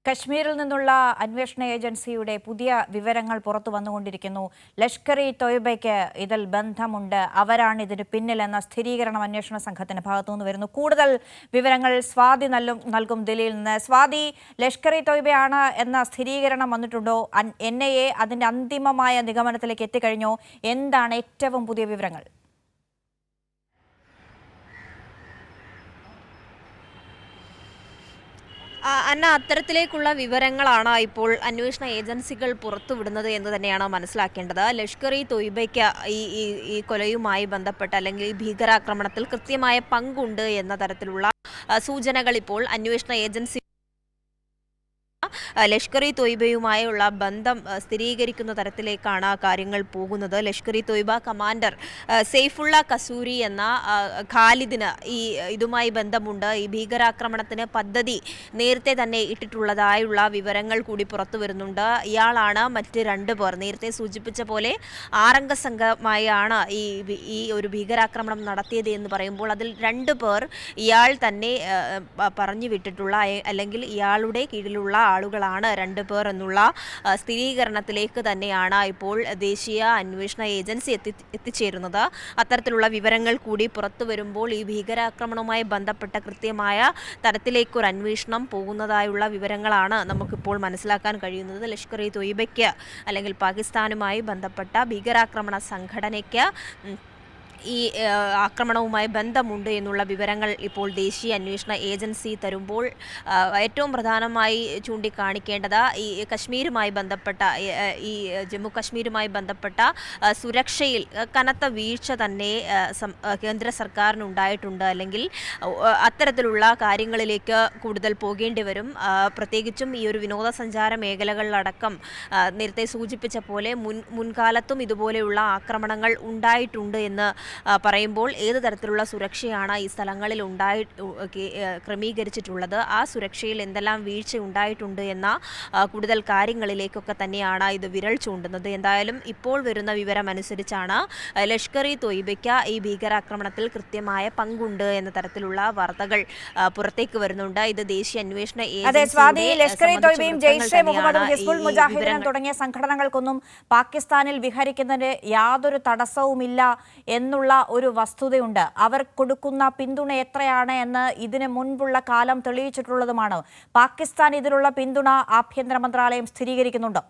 കശ്മീരിൽ നിന്നുള്ള അന്വേഷണ ഏജൻസിയുടെ പുതിയ വിവരങ്ങൾ പുറത്തു വന്നുകൊണ്ടിരിക്കുന്നു. ലഷ്കർ-ഇ-തോയ്ബയ്ക്ക് ഇതിൽ ബന്ധമുണ്ട്, അവരാണ് ഇതിന് പിന്നിലെന്ന സ്ഥിരീകരണം അന്വേഷണ സംഘത്തിന്റെ ഭാഗത്തുനിന്ന് വരുന്നു. കൂടുതൽ വിവരങ്ങൾ സ്വാതി നൽകും ദില്ലിയിൽ നിന്ന്. സ്വാതി, ലഷ്കർ-ഇ-തോയ്ബയാണ് എന്ന സ്ഥിരീകരണം വന്നിട്ടുണ്ടോ? NIA അതിന്റെ അന്തിമമായ നിഗമനത്തിലേക്ക് എത്തിക്കഴിഞ്ഞോ? എന്താണ് ഏറ്റവും പുതിയ വിവരങ്ങൾ? അന്ന, അത്തരത്തിലേക്കുള്ള വിവരങ്ങളാണ് ഇപ്പോൾ അന്വേഷണ ഏജൻസികൾ പുറത്തുവിടുന്നത് എന്ന് തന്നെയാണ് മനസ്സിലാക്കേണ്ടത്. ലഷ്കർ-ഇ-തോയ്ബയ്ക്ക് ഈ കൊലയുമായി ബന്ധപ്പെട്ട് അല്ലെങ്കിൽ ഈ ഭീകരാക്രമണത്തിൽ കൃത്യമായ പങ്കുണ്ട് എന്ന തരത്തിലുള്ള സൂചനകൾ ഇപ്പോൾ അന്വേഷണ ഏജൻസി ലഷ്കർ-ഇ-തോയ്ബയുമായുള്ള ബന്ധം സ്ഥിരീകരിക്കുന്ന തരത്തിലേക്കാണ് കാര്യങ്ങൾ പോകുന്നത്. ലഷ്കർ-ഇ-തോയ്ബ കമാൻഡർ സെയ്ഫുള്ള കസൂരി എന്ന ഖാലിദിന് ഇതുമായി ബന്ധമുണ്ട്. ഈ ഭീകരാക്രമണത്തിന് പദ്ധതി നേരത്തെ തന്നെ ഇട്ടിട്ടുള്ളതായുള്ള വിവരങ്ങൾ കൂടി പുറത്തു വരുന്നുണ്ട്. ഇയാളാണ് മറ്റ് 2 പേർ. നേരത്തെ സൂചിപ്പിച്ച പോലെ 6 സംഘമായാണ് ഈ ഒരു ഭീകരാക്രമണം നടത്തിയത് എന്ന് പറയുമ്പോൾ അതിൽ 2 പേർ ഇയാൾ തന്നെ പറഞ്ഞു വിട്ടിട്ടുള്ള അല്ലെങ്കിൽ ഇയാളുടെ കീഴിലുള്ള ആളുകളാണ് 2 പേർ എന്നുള്ള സ്ഥിരീകരണത്തിലേക്ക് തന്നെയാണ് ഇപ്പോൾ ദേശീയ അന്വേഷണ ഏജൻസി എത്തിച്ചേരുന്നത്. അത്തരത്തിലുള്ള വിവരങ്ങൾ കൂടി പുറത്തു വരുമ്പോൾ ഈ ഭീകരാക്രമണവുമായി ബന്ധപ്പെട്ട കൃത്യമായ തരത്തിലേക്കൊരു അന്വേഷണം പോകുന്നതായുള്ള വിവരങ്ങളാണ് നമുക്കിപ്പോൾ മനസ്സിലാക്കാൻ കഴിയുന്നത്. ലഷ്കർ-ഇ-തോയ്ബയ്ക്ക് അല്ലെങ്കിൽ പാകിസ്ഥാനുമായി ബന്ധപ്പെട്ട ഭീകരാക്രമണ സംഘടനയ്ക്ക് ഈ ആക്രമണവുമായി ബന്ധമുണ്ട് എന്നുള്ള വിവരങ്ങൾ ഇപ്പോൾ ദേശീയ അന്വേഷണ ഏജൻസി തരുമ്പോൾ ഏറ്റവും പ്രധാനമായി ചൂണ്ടിക്കാണിക്കേണ്ടത് ഈ കശ്മീരുമായി ബന്ധപ്പെട്ട ഈ ജമ്മു കശ്മീരുമായി ബന്ധപ്പെട്ട സുരക്ഷയിൽ കനത്ത വീഴ്ച തന്നെ കേന്ദ്ര സർക്കാരിനുണ്ടായിട്ടുണ്ട്. അല്ലെങ്കിൽ അത്തരത്തിലുള്ള കാര്യങ്ങളിലേക്ക് കൂടുതൽ പോകേണ്ടി വരും. പ്രത്യേകിച്ചും ഈ ഒരു വിനോദസഞ്ചാര മേഖലകളിലടക്കം നേരത്തെ സൂചിപ്പിച്ച പോലെ മുൻകാലത്തും ഇതുപോലെയുള്ള ആക്രമണങ്ങൾ ഉണ്ടായിട്ടുണ്ട് എന്ന് പറയുമ്പോൾ ഏത് തരത്തിലുള്ള സുരക്ഷയാണ് ഈ സ്ഥലങ്ങളിൽ ക്രമീകരിച്ചിട്ടുള്ളത്, ആ സുരക്ഷയിൽ എന്തെല്ലാം വീഴ്ച ഉണ്ടായിട്ടുണ്ട് എന്ന കൂടുതൽ കാര്യങ്ങളിലേക്കൊക്കെ തന്നെയാണ് ഇത് വിരൽ ചൂണ്ടുന്നത്. എന്തായാലും ഇപ്പോൾ വരുന്ന വിവരം അനുസരിച്ചാണ് ലഷ്കർ-ഇ-തോയ്ബയ്ക്ക് ഈ ഭീകരാക്രമണത്തിൽ കൃത്യമായ പങ്കുണ്ട് എന്ന തരത്തിലുള്ള വാർത്തകൾ പുറത്തേക്ക് വരുന്നുണ്ട്. ഇത് ദേശീയ അന്വേഷണ ലഷ്കർ-ഇ-തോയ്ബയും ജെയ്ഷെ മുഹമ്മദും ഹിസ്ബുൾ മുജാഹിദീനും തുടങ്ങിയ സംഘടനകൾക്കൊന്നും പാകിസ്ഥാനിൽ വിഹരിക്കുന്നതിന് യാതൊരു തടസ്സവുമില്ല എന്നുള്ള ഒരു വസ്തുതയുണ്ട്. അവർ കൊടുക്കുന്ന പിന്തുണ എത്രയാണ് എന്ന് ഇതിന് മുൻപുള്ള കാലം തെളിയിച്ചിട്ടുള്ളതുമാണ്. പാകിസ്ഥാൻ ഇതിലുള്ള പിന്തുണ ആഭ്യന്തര മന്ത്രാലയം സ്ഥിരീകരിക്കുന്നുണ്ട്.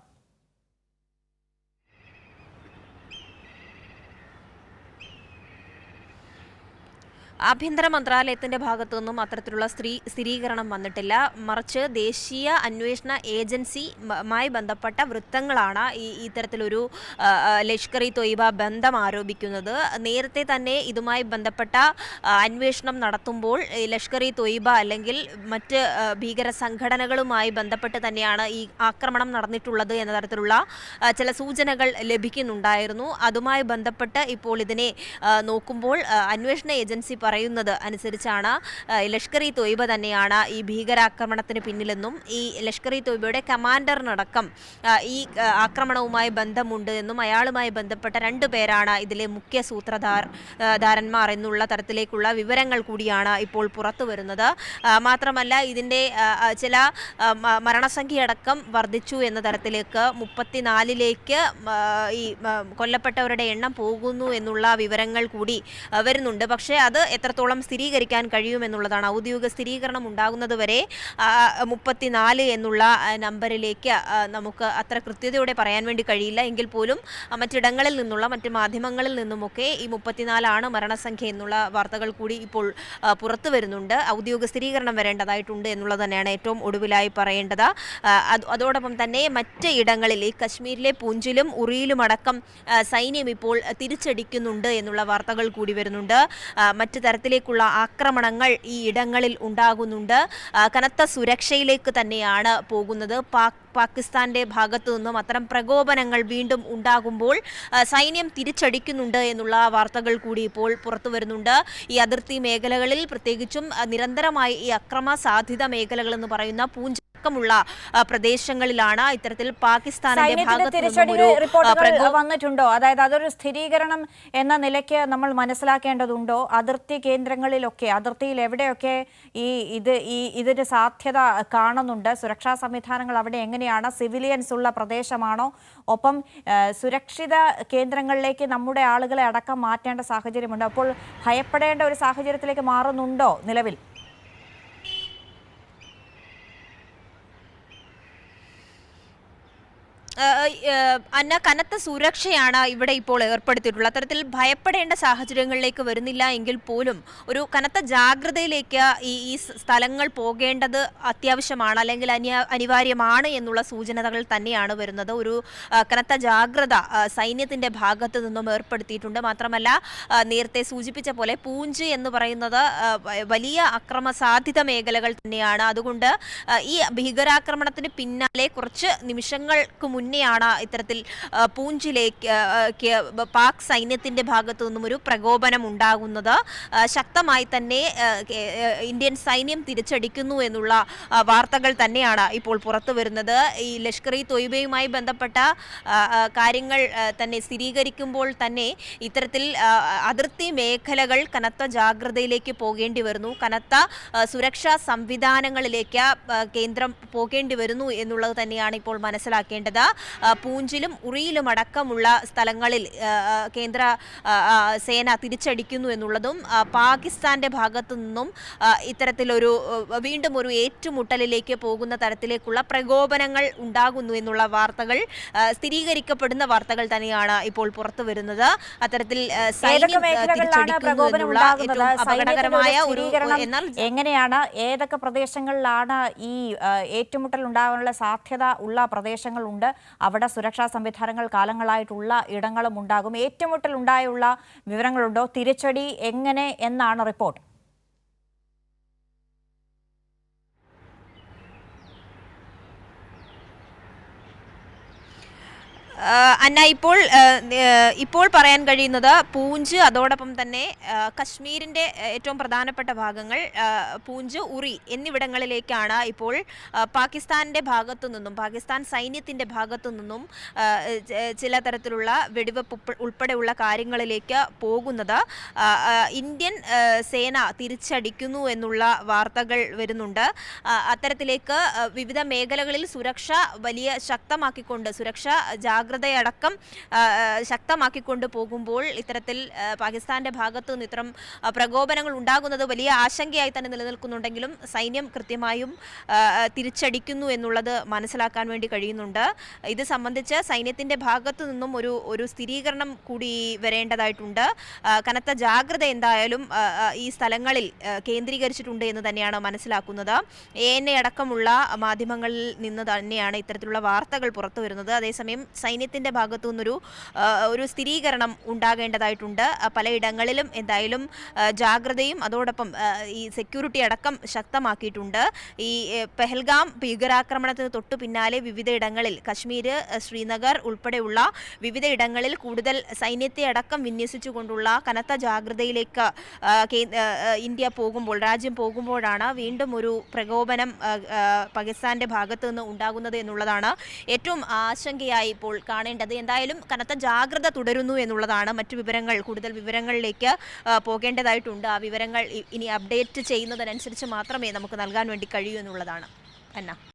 ആഭ്യന്തര മന്ത്രാലയത്തിന്റെ ഭാഗത്തു നിന്നും അത്തരത്തിലുള്ള സ്ഥിരീകരണം വന്നിട്ടില്ല. മറിച്ച് ദേശീയ അന്വേഷണ ഏജൻസിയുമായി ബന്ധപ്പെട്ട വൃത്തങ്ങളാണ് ഇത്തരത്തിലൊരു ലഷ്കർ-ഇ-തോയ്ബ ബന്ധം ആരോപിക്കുന്നത്. നേരത്തെ തന്നെ ഇതുമായി ബന്ധപ്പെട്ട അന്വേഷണം നടത്തുമ്പോൾ ലഷ്കർ-ഇ-തോയ്ബ അല്ലെങ്കിൽ മറ്റ് ഭീകര സംഘടനകളുമായി ബന്ധപ്പെട്ട് തന്നെയാണ് ഈ ആക്രമണം നടന്നിട്ടുള്ളത് എന്ന തരത്തിലുള്ള ചില സൂചനകൾ ലഭിക്കുന്നുണ്ടായിരുന്നു. അതുമായി ബന്ധപ്പെട്ട് ഇപ്പോൾ ഇതിനെ നോക്കുമ്പോൾ അന്വേഷണ ഏജൻസി പറയുന്നത് അനുസരിച്ചാണ് ലഷ്കർ-ഇ-തോയ്ബ തന്നെയാണ് ഈ ഭീകരാക്രമണത്തിന് പിന്നിലെന്നും ഈ ലഷ്കർ-ഇ-തോയ്ബയുടെ കമാൻഡറിനടക്കം ഈ ആക്രമണവുമായി ബന്ധമുണ്ട് എന്നും അയാളുമായി ബന്ധപ്പെട്ട 2 പേരാണ് ഇതിലെ മുഖ്യ സൂത്രധാരന്മാർ എന്നുള്ള തരത്തിലേക്കുള്ള വിവരങ്ങൾ കൂടിയാണ് ഇപ്പോൾ പുറത്തു വരുന്നത്. മാത്രമല്ല ഇതിൻ്റെ ചില മരണസംഖ്യയടക്കം വർദ്ധിച്ചു എന്ന തരത്തിലേക്ക് 34ലേക്ക് ഈ കൊല്ലപ്പെട്ടവരുടെ എണ്ണം പോകുന്നു എന്നുള്ള വിവരങ്ങൾ കൂടി വരുന്നുണ്ട്. പക്ഷേ അത് എത്രത്തോളം സ്ഥിരീകരിക്കാൻ കഴിയുമെന്നുള്ളതാണ്. ഔദ്യോഗിക സ്ഥിരീകരണം ഉണ്ടാകുന്നത് വരെ 34 എന്നുള്ള നമ്പറിലേക്ക് നമുക്ക് അത്ര കൃത്യതയോടെ പറയാൻ വേണ്ടി കഴിയില്ല. എങ്കിൽ പോലും മറ്റിടങ്ങളിൽ നിന്നുള്ള മറ്റ് മാധ്യമങ്ങളിൽ നിന്നുമൊക്കെ ഈ 34 മരണസംഖ്യ എന്നുള്ള വാർത്തകൾ കൂടി ഇപ്പോൾ പുറത്തു വരുന്നുണ്ട്. ഔദ്യോഗിക സ്ഥിരീകരണം വരേണ്ടതായിട്ടുണ്ട് എന്നുള്ളത് തന്നെയാണ് ഏറ്റവും ഒടുവിലായി പറയേണ്ടത്. അതോടൊപ്പം തന്നെ മറ്റ് ഇടങ്ങളിൽ ഈ കശ്മീരിലെ പൂഞ്ചിലും ഉറിയിലുമടക്കം സൈന്യം ഇപ്പോൾ തിരിച്ചടിക്കുന്നുണ്ട് എന്നുള്ള വാർത്തകൾ കൂടി വരുന്നുണ്ട്. മറ്റ് തരത്തിലേക്കുള്ള ആക്രമണങ്ങൾ ഈ ഇടങ്ങളിൽ ഉണ്ടാകുന്നുണ്ട്. കനത്ത സുരക്ഷയിലേക്ക് തന്നെയാണ് പോകുന്നത്. പാകിസ്ഥാന്റെ ഭാഗത്തു നിന്നും അത്തരം പ്രകോപനങ്ങൾ വീണ്ടും ഉണ്ടാകുമ്പോൾ സൈന്യം തിരിച്ചടിക്കുന്നുണ്ട് എന്നുള്ള വാർത്തകൾ കൂടി ഇപ്പോൾ പുറത്തു വരുന്നുണ്ട്. ഈ അതിർത്തി മേഖലകളിൽ പ്രത്യേകിച്ചും നിരന്തരമായി ഈ അക്രമ സാധ്യത മേഖലകൾ എന്ന് പറയുന്ന പൂഞ്ച് ക്കമുള്ള പ്രദേശങ്ങളിലാണ് ഇത്തരത്തിൽ പാകിസ്ഥാനിന്റെ സൈന്യത്തിന്റെ ഭാഗത്ത് തിരിച്ചടി നിന്നും ഒരു റിപ്പോർട്ടുകൾ വന്നിട്ടുണ്ടോ? അതായത് അതൊരു സ്ഥിരീകരണം എന്ന നിലയ്ക്ക് നമ്മൾ മനസ്സിലാക്കേണ്ടതുണ്ടോ? അതിർത്തി കേന്ദ്രങ്ങളിലൊക്കെ, അതിർത്തിയിൽ എവിടെയൊക്കെ ഇതിന് സാധ്യത കാണുന്നുണ്ട്? സുരക്ഷാ സംവിധാനങ്ങൾ അവിടെ എങ്ങനെയാണ്? സിവിലിയൻസ് ഉള്ള പ്രദേശമാണോ? ഒപ്പം സുരക്ഷിത കേന്ദ്രങ്ങളിലേക്ക് നമ്മുടെ ആളുകളെ അടക്കം മാറ്റേണ്ട സാഹചര്യമുണ്ട്. അപ്പോൾ ഭയപ്പെടേണ്ട ഒരു സാഹചര്യത്തിലേക്ക് മാറുന്നുണ്ടോ നിലവിൽ? അന്ന കനത്ത സുരക്ഷയാണ് ഇവിടെ ഇപ്പോൾ ഏർപ്പെടുത്തിയിട്ടുള്ളത്. അത്തരത്തിൽ ഭയപ്പെടേണ്ട സാഹചര്യങ്ങളിലേക്ക് വരുന്നില്ല എങ്കിൽ പോലും ഒരു കനത്ത ജാഗ്രതയിലേക്ക് ഈ സ്ഥലങ്ങൾ പോകേണ്ടത് അത്യാവശ്യമാണ്, അല്ലെങ്കിൽ അനിവാര്യമാണ് എന്നുള്ള സൂചനകൾ തന്നെയാണ് വരുന്നത്. ഒരു കനത്ത ജാഗ്രത സൈന്യത്തിന്റെ ഭാഗത്ത് നിന്നും ഏർപ്പെടുത്തിയിട്ടുണ്ട്. മാത്രമല്ല, നേരത്തെ സൂചിപ്പിച്ച പോലെ പൂഞ്ച് എന്ന് പറയുന്നത് വലിയ അക്രമ സാധ്യത മേഖലകൾ തന്നെയാണ്. അതുകൊണ്ട് ഈ ഭീകരാക്രമണത്തിന് പിന്നാലെ കുറച്ച് നിമിഷങ്ങൾക്ക് മുന്നെയാണ് ഇത്തരത്തിൽ പൂഞ്ചിലേക്ക് പാക് സൈന്യത്തിന്റെ ഭാഗത്തു നിന്നും ഒരു പ്രകോപനം ഉണ്ടാകുന്നത്. ശക്തമായി തന്നെ ഇന്ത്യൻ സൈന്യം തിരിച്ചടിക്കുന്നു എന്നുള്ള വാർത്തകൾ തന്നെയാണ് ഇപ്പോൾ പുറത്തു വരുന്നത്. ഈ ലഷ്കർ ഇ തൊയ്ബയുമായി ബന്ധപ്പെട്ട കാര്യങ്ങൾ തന്നെ സ്ഥിരീകരിക്കുമ്പോൾ തന്നെ ഇത്തരത്തിൽ അതിർത്തി മേഖലകൾ കനത്ത ജാഗ്രതയിലേക്ക് പോകേണ്ടി വരുന്നു, കനത്ത സുരക്ഷാ സംവിധാനങ്ങളിലേക്ക് കേന്ദ്രം പോകേണ്ടി വരുന്നു എന്നുള്ളത് തന്നെയാണ് ഇപ്പോൾ മനസ്സിലാക്കേണ്ടത്. പൂഞ്ചിലും ഉറിയിലും അടക്കമുള്ള സ്ഥലങ്ങളിൽ കേന്ദ്ര സേന തിരിച്ചടിക്കുന്നു എന്നുള്ളതും പാകിസ്ഥാന്റെ ഭാഗത്തു നിന്നും ഇത്തരത്തിലൊരു വീണ്ടും ഒരു ഏറ്റുമുട്ടലിലേക്ക് പോകുന്ന തരത്തിലേക്കുള്ള പ്രകോപനങ്ങൾ ഉണ്ടാകുന്നു എന്നുള്ള വാർത്തകൾ, സ്ഥിരീകരിക്കപ്പെടുന്ന വാർത്തകൾ തന്നെയാണ് ഇപ്പോൾ പുറത്തു വരുന്നത്. അത്തരത്തിൽ സൈന്യം തിരിച്ചടിക്കുന്നു എന്നുള്ള ഏറ്റവും അപകടകരമായ ഒരു എങ്ങനെയാണ്, ഏതൊക്കെ പ്രദേശങ്ങളിലാണ് ഈ ഏറ്റുമുട്ടൽ ഉണ്ടാകാനുള്ള സാധ്യത ഉള്ള പ്രദേശങ്ങളുണ്ട്? അവിടെ സുരക്ഷാ സംവിധാനങ്ങൾ കാലങ്ങളായിട്ടുള്ള ഇടങ്ങളും ഉണ്ടാകും. ഏറ്റുമുട്ടൽ ഉണ്ടായുള്ള വിവരങ്ങളുണ്ടോ? തിരിച്ചടി എങ്ങനെ എന്നാണ് റിപ്പോർട്ട്? അന്ന, ഇപ്പോൾ പറയാൻ കഴിയുന്നത് പൂഞ്ച്, അതോടൊപ്പം തന്നെ കശ്മീരിൻ്റെ ഏറ്റവും പ്രധാനപ്പെട്ട ഭാഗങ്ങൾ പൂഞ്ച്, ഉറി എന്നിവിടങ്ങളിലേക്കാണ് ഇപ്പോൾ പാകിസ്ഥാൻ്റെ ഭാഗത്തു നിന്നും, പാകിസ്ഥാൻ സൈന്യത്തിൻ്റെ ഭാഗത്തു നിന്നും ചില തരത്തിലുള്ള വെടിവെപ്പ് ഉൾപ്പെടെയുള്ള കാര്യങ്ങളിലേക്ക് പോകുന്നത്. ഇന്ത്യൻ സേന തിരിച്ചടിക്കുന്നു എന്നുള്ള വാർത്തകൾ വരുന്നുണ്ട്. അത്തരത്തിലേക്ക് വിവിധ മേഖലകളിൽ സുരക്ഷ വലിയ ശക്തമാക്കിക്കൊണ്ട്, സുരക്ഷ ജാഗ്രതയടക്കം ശക്തമാക്കിക്കൊണ്ട് പോകുമ്പോൾ ഇത്തരത്തിൽ പാകിസ്ഥാന്റെ ഭാഗത്തു നിന്ന് ഇത്തരം പ്രകോപനങ്ങൾ ഉണ്ടാകുന്നത് വലിയ ആശങ്കയായി തന്നെ നിലനിൽക്കുന്നുണ്ടെങ്കിലും സൈന്യം കൃത്യമായും തിരിച്ചടിക്കുന്നു എന്നുള്ളത് മനസ്സിലാക്കാൻ വേണ്ടി കഴിയുന്നുണ്ട്. ഇത് സംബന്ധിച്ച് സൈന്യത്തിന്റെ ഭാഗത്തു നിന്നും ഒരു സ്ഥിരീകരണം കൂടി വരേണ്ടതായിട്ടുണ്ട്. കനത്ത ജാഗ്രത എന്തായാലും ഈ സ്ഥലങ്ങളിൽ കേന്ദ്രീകരിച്ചിട്ടുണ്ട് എന്ന് തന്നെയാണ് മനസ്സിലാക്കുന്നത്. ANA അടക്കമുള്ള മാധ്യമങ്ങളിൽ നിന്ന് തന്നെയാണ് ഇത്തരത്തിലുള്ള വാർത്തകൾ പുറത്തു വരുന്നത്. അതേസമയം സൈന്യത്തിന്റെ ഭാഗത്തു നിന്നൊരു സ്ഥിരീകരണം ഉണ്ടാകേണ്ടതായിട്ടുണ്ട്. പലയിടങ്ങളിലും എന്തായാലും ജാഗ്രതയും അതോടൊപ്പം ഈ സെക്യൂരിറ്റി അടക്കം ശക്തമാക്കിയിട്ടുണ്ട്. ഈ പെഹൽഗാം ഭീകരാക്രമണത്തിന് തൊട്ടു പിന്നാലെ വിവിധയിടങ്ങളിൽ, കശ്മീർ, ശ്രീനഗർ ഉൾപ്പെടെയുള്ള വിവിധയിടങ്ങളിൽ കൂടുതൽ സൈന്യത്തെ അടക്കം വിന്യസിച്ചുകൊണ്ടുള്ള കനത്ത ജാഗ്രതയിലേക്ക് ഇന്ത്യ പോകുമ്പോൾ, രാജ്യം പോകുമ്പോഴാണ് വീണ്ടും ഒരു പ്രകോപനം പാകിസ്ഥാന്റെ ഭാഗത്തു നിന്ന് ഉണ്ടാകുന്നത് എന്നുള്ളതാണ് ഏറ്റവും ആശങ്കയായി ഇപ്പോൾ കാണേണ്ടത്. എന്തായാലും കനത്ത ജാഗ്രത തുടരുന്നു എന്നുള്ളതാണ്. മറ്റു വിവരങ്ങൾ, കൂടുതൽ വിവരങ്ങളിലേക്ക് പോകേണ്ടതായിട്ടുണ്ട്. ആ വിവരങ്ങൾ ഇനി അപ്ഡേറ്റ് ചെയ്യുന്നതിനനുസരിച്ച് മാത്രമേ നമുക്ക് നൽകാൻ വേണ്ടി കഴിയൂ എന്നുള്ളതാണ്. അന്ന.